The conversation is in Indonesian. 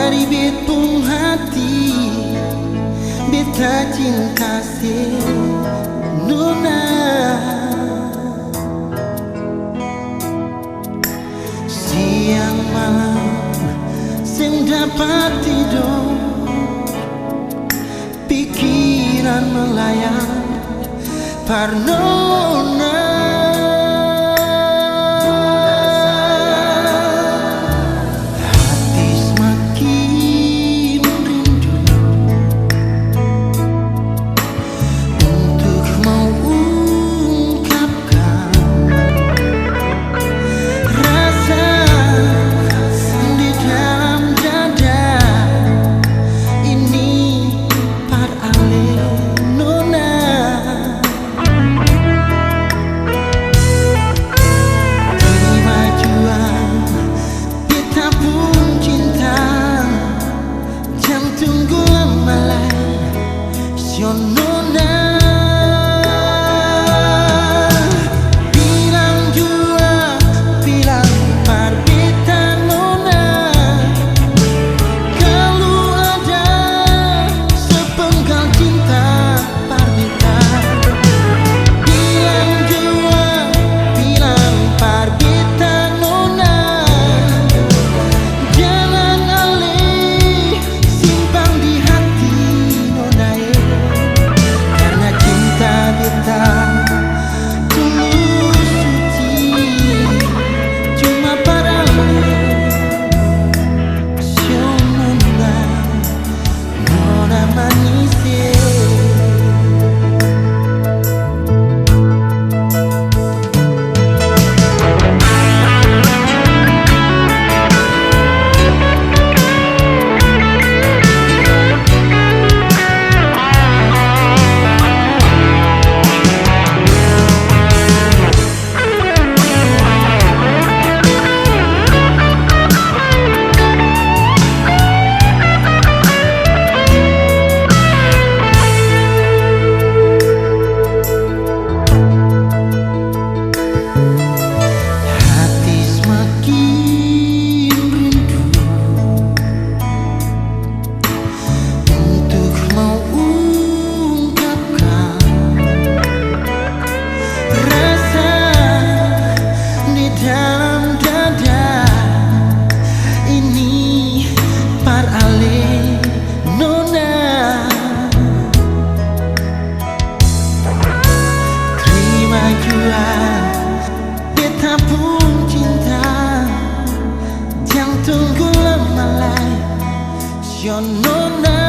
dari betung hati, beta cinta si Nona. Siang malam sing dapat tidur, pikiran melayang Parnona. Hati semakin rindu untuk mengungkapkan rasa di dalam dada ini. Par ale Nona, terima juang kita pun cinta, jangan tunggu lama lagi Sio Nona. Bilang jua, bilang par beta Nona, kalau ada sepenggal cinta par beta. Bilang jua, bilang par beta Nona, jangan alih simpan di hati Nona, karena cinta beta tulus suci, cuma para Sio Nona, Nona manis. Hati semakin rindu untuk mengungkapkan rasa di dalam dada ini. Par ale Nona, terima jua beta pun cinta, jangan tunggu lama lagi Sio Nona.